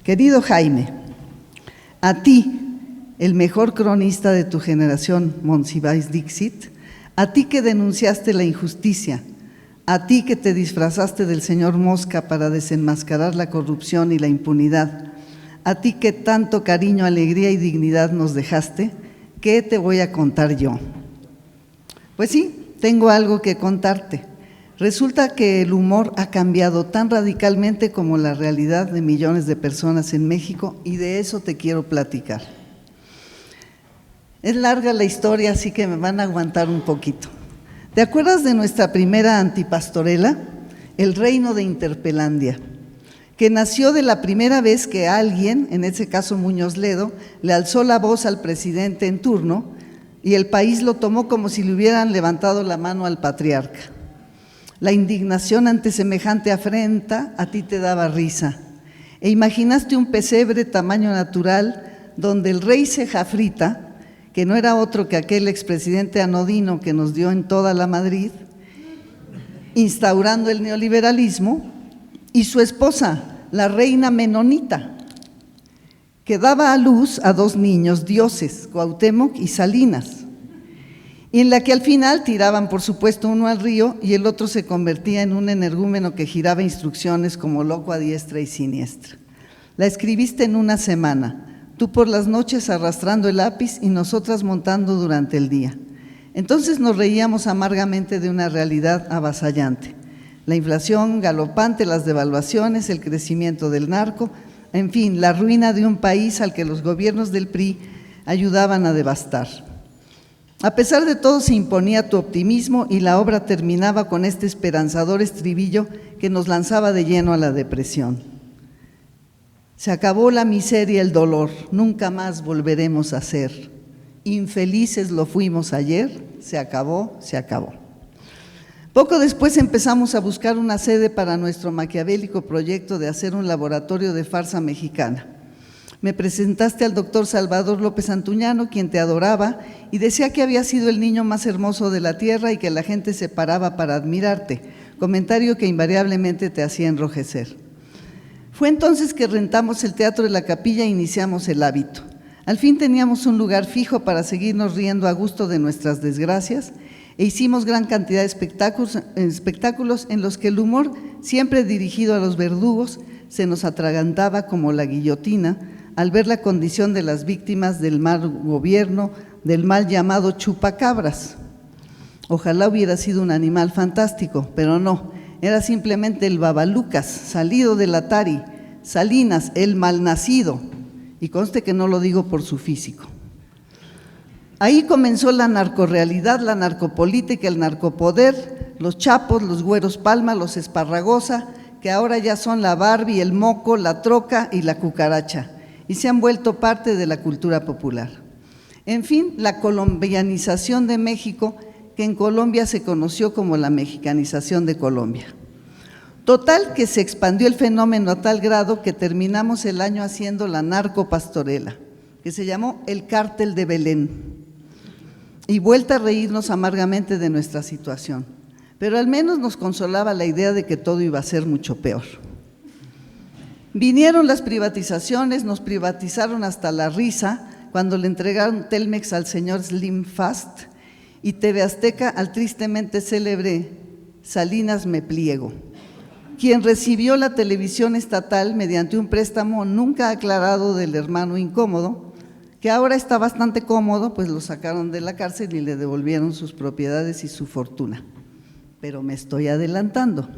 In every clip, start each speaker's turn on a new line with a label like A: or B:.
A: Querido Jaime, a ti, el mejor cronista de tu generación, Monsiváis Dixit, a ti que denunciaste la injusticia, a ti que te disfrazaste del señor Mosca para desenmascarar la corrupción y la impunidad, a ti que tanto cariño, alegría y dignidad nos dejaste, ¿qué te voy a contar yo? Pues sí, tengo algo que contarte. Resulta que el humor ha cambiado tan radicalmente como la realidad de millones de personas en México y de eso te quiero platicar. Es larga la historia, así que me van a aguantar un poquito. ¿Te acuerdas de nuestra primera antipastorela? El Reino de Interpelandia, que nació de la primera vez que alguien, en ese caso Muñoz Ledo, le alzó la voz al presidente en turno y el país lo tomó como si le hubieran levantado la mano al patriarca. La indignación ante semejante afrenta a ti te daba risa e imaginaste un pesebre tamaño natural donde el rey Cejafrita, que no era otro que aquel expresidente anodino que nos dio en toda la Madrid, instaurando el neoliberalismo, y su esposa, la reina Menonita, que daba a luz a dos niños dioses, Cuauhtémoc y Salinas, y en la que al final tiraban, por supuesto, uno al río y el otro se convertía en un energúmeno que giraba instrucciones como loco a diestra y siniestra. La escribiste en una semana, tú por las noches arrastrando el lápiz y nosotras montando durante el día. Entonces nos reíamos amargamente de una realidad avasallante. La inflación galopante, las devaluaciones, el crecimiento del narco, en fin, la ruina de un país al que los gobiernos del PRI ayudaban a devastar. A pesar de todo se imponía tu optimismo y la obra terminaba con este esperanzador estribillo que nos lanzaba de lleno a la depresión. Se acabó la miseria y el dolor, nunca más volveremos a ser. Infelices lo fuimos ayer, se acabó, se acabó. Poco después empezamos a buscar una sede para nuestro maquiavélico proyecto de hacer un laboratorio de farsa mexicana. Me presentaste al doctor Salvador López Antuñano, quien te adoraba y decía que había sido el niño más hermoso de la tierra y que la gente se paraba para admirarte, comentario que invariablemente te hacía enrojecer. Fue entonces que rentamos el Teatro de la Capilla e iniciamos el hábito. Al fin teníamos un lugar fijo para seguirnos riendo a gusto de nuestras desgracias e hicimos gran cantidad de espectáculos en los que el humor, siempre dirigido a los verdugos, se nos atragantaba como la guillotina al ver la condición de las víctimas del mal gobierno, del mal llamado chupacabras. Ojalá hubiera sido un animal fantástico, pero no, era simplemente el babalucas, salido del Atari, Salinas, el malnacido, y conste que no lo digo por su físico. Ahí comenzó la narcorrealidad, la narcopolítica, el narcopoder, los Chapos, los Güeros Palma, los Esparragosa, que ahora ya son la Barbie, el moco, la troca y la cucaracha, y se han vuelto parte de la cultura popular. En fin, la colombianización de México, que en Colombia se conoció como la mexicanización de Colombia. Total que se expandió el fenómeno a tal grado que terminamos el año haciendo la narcopastorela, que se llamó El Cártel de Belén, y vuelta a reírnos amargamente de nuestra situación, pero al menos nos consolaba la idea de que todo iba a ser mucho peor. Vinieron las privatizaciones, nos privatizaron hasta la risa cuando le entregaron Telmex al señor Slim Fast y TV Azteca al tristemente célebre Salinas Me Pliego, quien recibió la televisión estatal mediante un préstamo nunca aclarado del hermano incómodo, que ahora está bastante cómodo, pues lo sacaron de la cárcel y le devolvieron sus propiedades y su fortuna. Pero me estoy adelantando.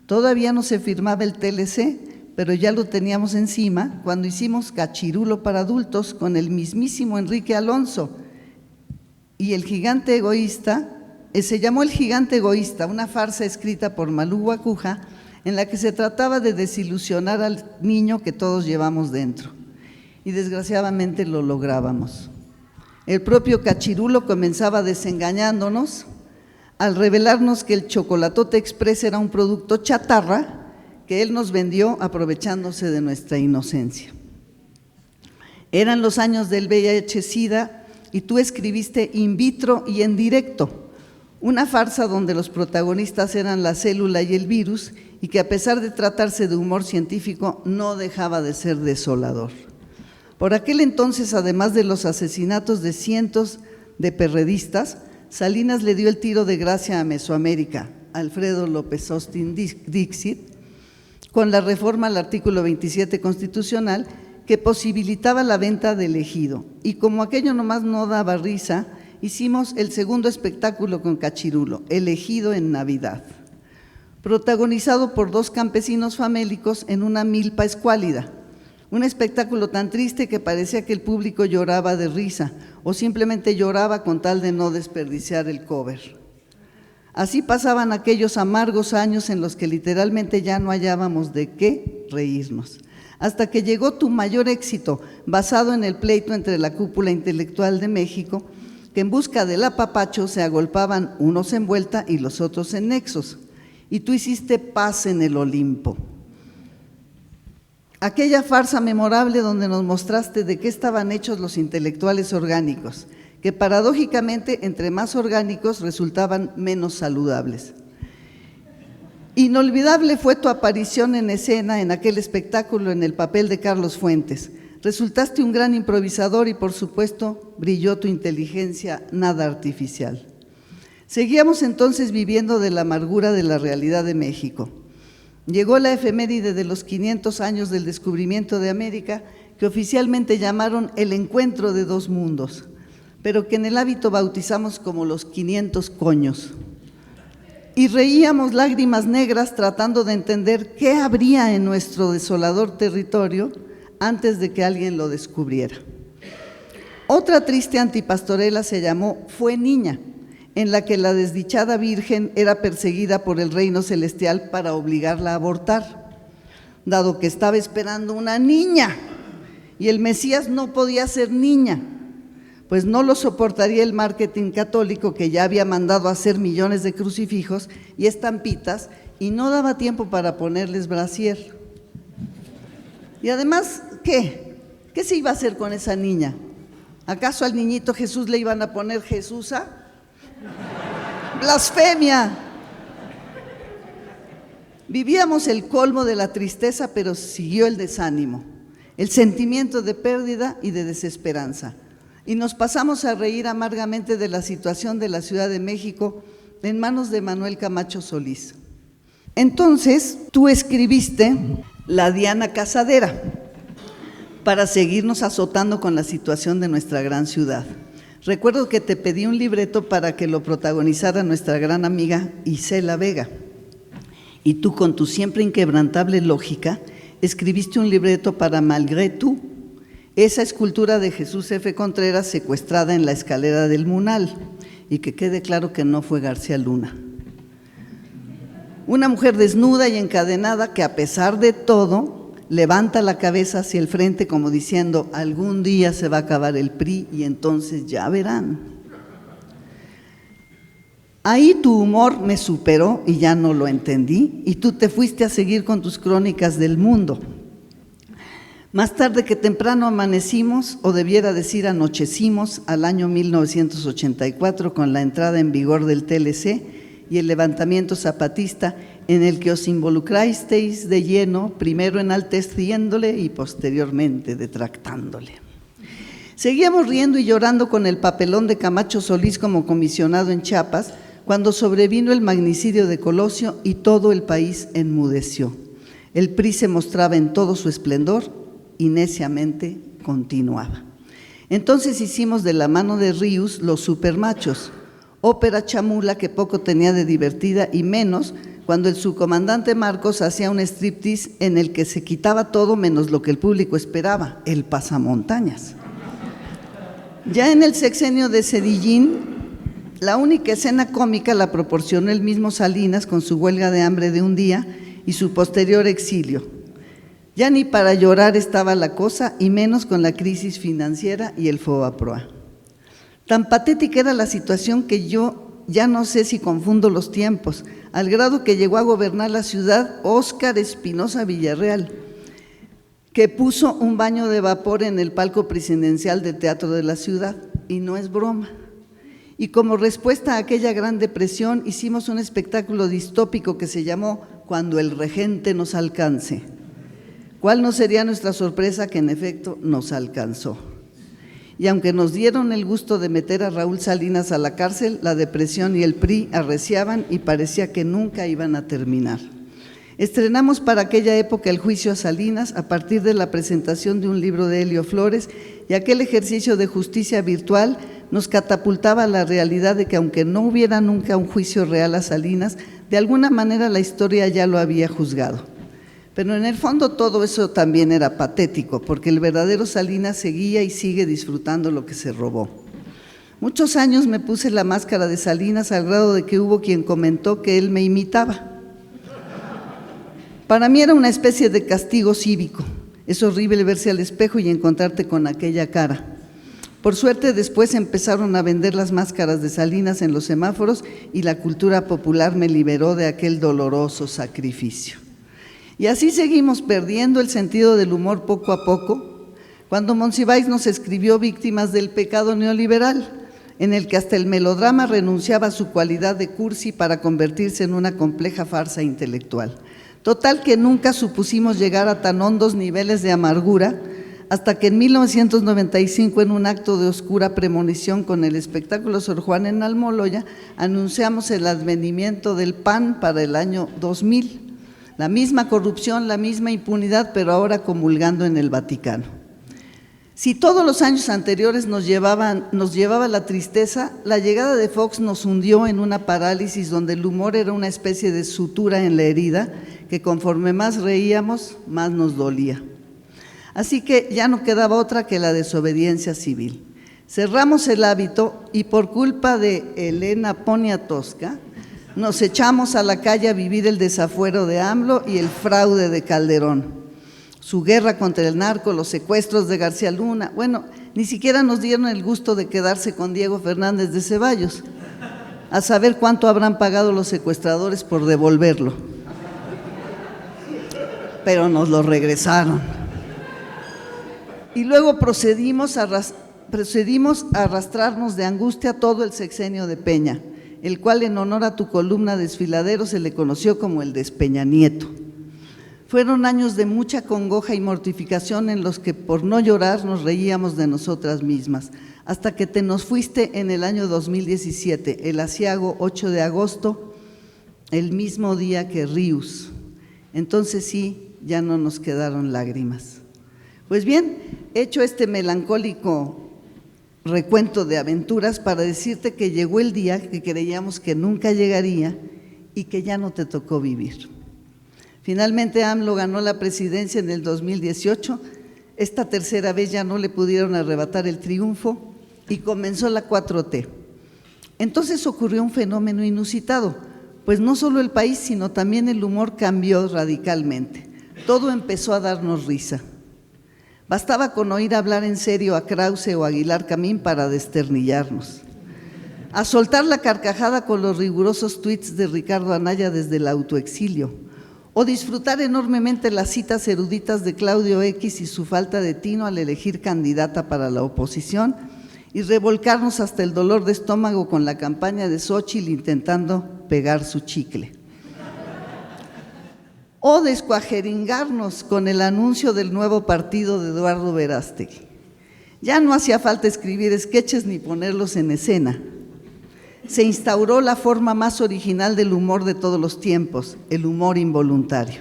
A: Todavía no se firmaba el TLC, pero ya lo teníamos encima cuando hicimos Cachirulo para adultos con el mismísimo Enrique Alonso y El Gigante Egoísta, se llamó El Gigante Egoísta, una farsa escrita por Malú Guacuja en la que se trataba de desilusionar al niño que todos llevamos dentro. Y desgraciadamente lo lográbamos. El propio Cachirulo comenzaba desengañándonos al revelarnos que el Chocolatote Express era un producto chatarra que él nos vendió aprovechándose de nuestra inocencia. Eran los años del VIH-Sida y tú escribiste In Vitro y En Directo, Una farsa donde los protagonistas eran la célula y el virus, y que a pesar de tratarse de humor científico, no dejaba de ser desolador. Por aquel entonces, además de los asesinatos de cientos de perredistas, Salinas le dio el tiro de gracia a Mesoamérica, Alfredo López Austin Dixit, con la reforma al artículo 27 constitucional que posibilitaba la venta del ejido. Y como aquello nomás no daba risa, hicimos el segundo espectáculo con Cachirulo, El ejido en Navidad, protagonizado por dos campesinos famélicos en una milpa escuálida. Un espectáculo tan triste que parecía que el público lloraba de risa o simplemente lloraba con tal de no desperdiciar el cover. Así pasaban aquellos amargos años en los que literalmente ya no hallábamos de qué reírnos, hasta que llegó tu mayor éxito, basado en el pleito entre la cúpula intelectual de México, que en busca del apapacho se agolpaban unos en vuelta y los otros en nexos, y tú hiciste paz en el Olimpo. Aquella farsa memorable donde nos mostraste de qué estaban hechos los intelectuales orgánicos, que paradójicamente entre más orgánicos resultaban menos saludables. Inolvidable fue tu aparición en escena en aquel espectáculo en el papel de Carlos Fuentes. Resultaste un gran improvisador y por supuesto brilló tu inteligencia nada artificial. Seguíamos entonces viviendo de la amargura de la realidad de México. Llegó la efeméride de los 500 años del descubrimiento de América, que oficialmente llamaron el encuentro de dos mundos, pero que en el hábito bautizamos como los 500 coños. Y reíamos lágrimas negras tratando de entender qué habría en nuestro desolador territorio antes de que alguien lo descubriera. Otra triste antipastorela se llamó Fue Niña, en la que la desdichada virgen era perseguida por el reino celestial para obligarla a abortar, dado que estaba esperando una niña y el Mesías no podía ser niña, pues no lo soportaría el marketing católico que ya había mandado a hacer millones de crucifijos y estampitas y no daba tiempo para ponerles brasier. Y además, ¿qué? ¿Qué se iba a hacer con esa niña? ¿Acaso al niñito Jesús le iban a poner Jesúsa? ¡Blasfemia! Vivíamos el colmo de la tristeza, pero siguió el desánimo, el sentimiento de pérdida y de desesperanza. Y nos pasamos a reír amargamente de la situación de la Ciudad de México en manos de Manuel Camacho Solís. Entonces, tú escribiste La Diana Casadera para seguirnos azotando con la situación de nuestra gran ciudad. Recuerdo que te pedí un libreto para que lo protagonizara nuestra gran amiga Isela Vega. Y tú, con tu siempre inquebrantable lógica, escribiste un libreto para Malgré Tú, esa escultura de Jesús F. Contreras secuestrada en la escalera del Munal, y que quede claro que no fue García Luna. Una mujer desnuda y encadenada que, a pesar de todo, levanta la cabeza hacia el frente como diciendo, algún día se va a acabar el PRI y entonces ya verán. Ahí tu humor me superó y ya no lo entendí, y tú te fuiste a seguir con tus crónicas del mundo. Más tarde que temprano amanecimos, o debiera decir anochecimos, al año 1984 con la entrada en vigor del TLC y el levantamiento zapatista, en el que os involucrasteis de lleno, primero enalteciéndole y posteriormente detractándole. Seguíamos riendo y llorando con el papelón de Camacho Solís como comisionado en Chiapas, cuando sobrevino el magnicidio de Colosio y todo el país enmudeció. El PRI se mostraba en todo su esplendor y neciamente continuaba. Entonces hicimos de la mano de Ríos Los Supermachos, ópera chamula que poco tenía de divertida y menos cuando el subcomandante Marcos hacía un striptease en el que se quitaba todo menos lo que el público esperaba, el pasamontañas. Ya en el sexenio de Cedillín, la única escena cómica la proporcionó el mismo Salinas con su huelga de hambre de un día y su posterior exilio. Ya ni para llorar estaba la cosa, y menos con la crisis financiera y el FOBAPROA. Tan patética era la situación que yo ya no sé si confundo los tiempos, al grado que llegó a gobernar la ciudad Óscar Espinosa Villarreal, que puso un baño de vapor en el palco presidencial del Teatro de la Ciudad, y no es broma. Y como respuesta a aquella gran depresión, hicimos un espectáculo distópico que se llamó Cuando el regente nos alcance. ¿Cuál no sería nuestra sorpresa que en efecto nos alcanzó? Y aunque nos dieron el gusto de meter a Raúl Salinas a la cárcel, la depresión y el PRI arreciaban y parecía que nunca iban a terminar. Estrenamos para aquella época el juicio a Salinas a partir de la presentación de un libro de Helio Flores, y aquel ejercicio de justicia virtual nos catapultaba a la realidad de que aunque no hubiera nunca un juicio real a Salinas, de alguna manera la historia ya lo había juzgado. Pero en el fondo todo eso también era patético, porque el verdadero Salinas seguía y sigue disfrutando lo que se robó. Muchos años me puse la máscara de Salinas al grado de que hubo quien comentó que él me imitaba. Para mí era una especie de castigo cívico. Es horrible verse al espejo y encontrarte con aquella cara. Por suerte después empezaron a vender las máscaras de Salinas en los semáforos y la cultura popular me liberó de aquel doloroso sacrificio. Y así seguimos perdiendo el sentido del humor poco a poco, cuando Monsiváis nos escribió Víctimas del pecado neoliberal, en el que hasta el melodrama renunciaba a su cualidad de cursi para convertirse en una compleja farsa intelectual. Total que nunca supusimos llegar a tan hondos niveles de amargura, hasta que en 1995, en un acto de oscura premonición con el espectáculo Sor Juana en Almoloya, anunciamos el advenimiento del PAN para el año 2000. La misma corrupción, la misma impunidad, pero ahora comulgando en el Vaticano. Si todos los años anteriores nos llevaba la tristeza, la llegada de Fox nos hundió en una parálisis donde el humor era una especie de sutura en la herida, que conforme más reíamos, más nos dolía. Así que ya no quedaba otra que la desobediencia civil. Cerramos el hábito y por culpa de Elena Poniatowska, nos echamos a la calle a vivir el desafuero de AMLO y el fraude de Calderón, su guerra contra el narco, los secuestros de García Luna. Bueno, ni siquiera nos dieron el gusto de quedarse con Diego Fernández de Ceballos, a saber cuánto habrán pagado los secuestradores por devolverlo. Pero nos lo regresaron. Y luego procedimos a arrastrarnos de angustia todo el sexenio de Peña, el cual en honor a tu columna Desfiladero se le conoció como el Despeña Nieto. Fueron años de mucha congoja y mortificación en los que por no llorar nos reíamos de nosotras mismas, hasta que te nos fuiste en el año 2017, el aciago 8 de agosto, el mismo día que Rius. Entonces sí, ya no nos quedaron lágrimas. Pues bien, hecho este melancólico recuento de aventuras para decirte que llegó el día que creíamos que nunca llegaría y que ya no te tocó vivir. Finalmente AMLO ganó la presidencia en el 2018, esta tercera vez ya no le pudieron arrebatar el triunfo y comenzó la 4T. Entonces ocurrió un fenómeno inusitado, pues no solo el país, sino también el humor cambió radicalmente. Todo empezó a darnos risa. Bastaba con oír hablar en serio a Krause o Aguilar Camín para desternillarnos. A soltar la carcajada con los rigurosos tuits de Ricardo Anaya desde el autoexilio, o disfrutar enormemente las citas eruditas de Claudio X y su falta de tino al elegir candidata para la oposición, y revolcarnos hasta el dolor de estómago con la campaña de Xóchitl intentando pegar su chicle. O descuajeringarnos con el anuncio del nuevo partido de Eduardo Verástegui. Ya no hacía falta escribir sketches ni ponerlos en escena. Se instauró la forma más original del humor de todos los tiempos, el humor involuntario.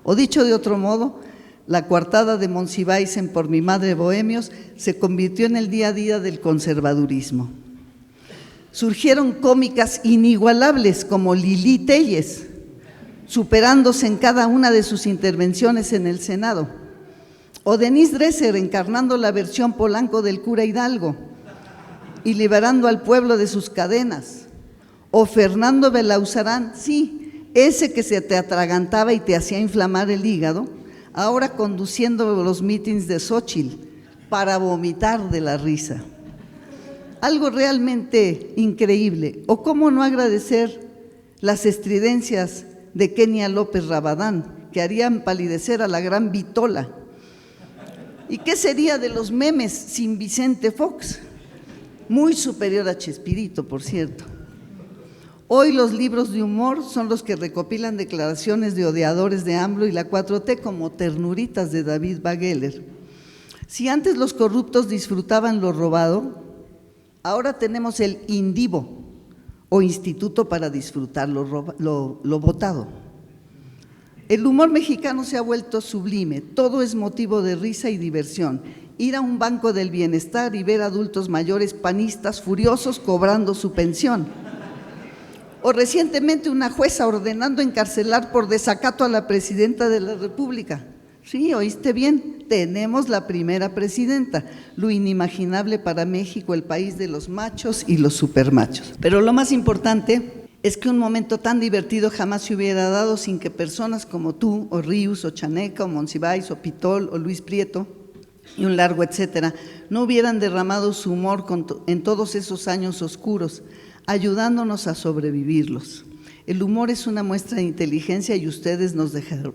A: O dicho de otro modo, la coartada de Monsiváis en Por mi madre bohemios se convirtió en el día a día del conservadurismo. Surgieron cómicas inigualables como Lili Telles, superándose en cada una de sus intervenciones en el Senado, o Denise Dresser encarnando la versión Polanco del cura Hidalgo y liberando al pueblo de sus cadenas, o Fernando Belauzarán, sí, ese que se te atragantaba y te hacía inflamar el hígado, ahora conduciendo los mítines de Xóchitl para vomitar de la risa. Algo realmente increíble. O cómo no agradecer las estridencias de Kenia López Rabadán, que harían palidecer a la gran Vitola. ¿Y qué sería de los memes sin Vicente Fox? muy superior a Chespirito, por cierto. Hoy los libros de humor son los que recopilan declaraciones de odiadores de AMLO y la 4T como Ternuritas de David Bagueler. Si antes los corruptos disfrutaban lo robado, ahora tenemos el INDIVO, o Instituto para Disfrutar lo Votado. El humor mexicano se ha vuelto sublime, todo es motivo de risa y diversión. Ir a un banco del bienestar y ver adultos mayores panistas furiosos cobrando su pensión. O recientemente una jueza ordenando encarcelar por desacato a la presidenta de la República. Sí, oíste bien, tenemos la primera presidenta, lo inimaginable para México, el país de los machos y los supermachos. Pero lo más importante es que un momento tan divertido jamás se hubiera dado sin que personas como tú, o Ríos, o Chaneca, o Monsiváis, o Pitol, o Luis Prieto, y un largo etcétera, no hubieran derramado su humor en todos esos años oscuros, ayudándonos a sobrevivirlos. El humor es una muestra de inteligencia y ustedes nos dejaron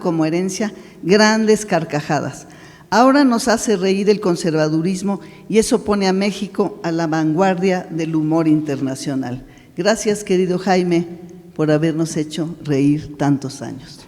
A: como herencia grandes carcajadas. Ahora nos hace reír el conservadurismo y eso pone a México a la vanguardia del humor internacional. Gracias, querido Jaime, por habernos hecho reír tantos años.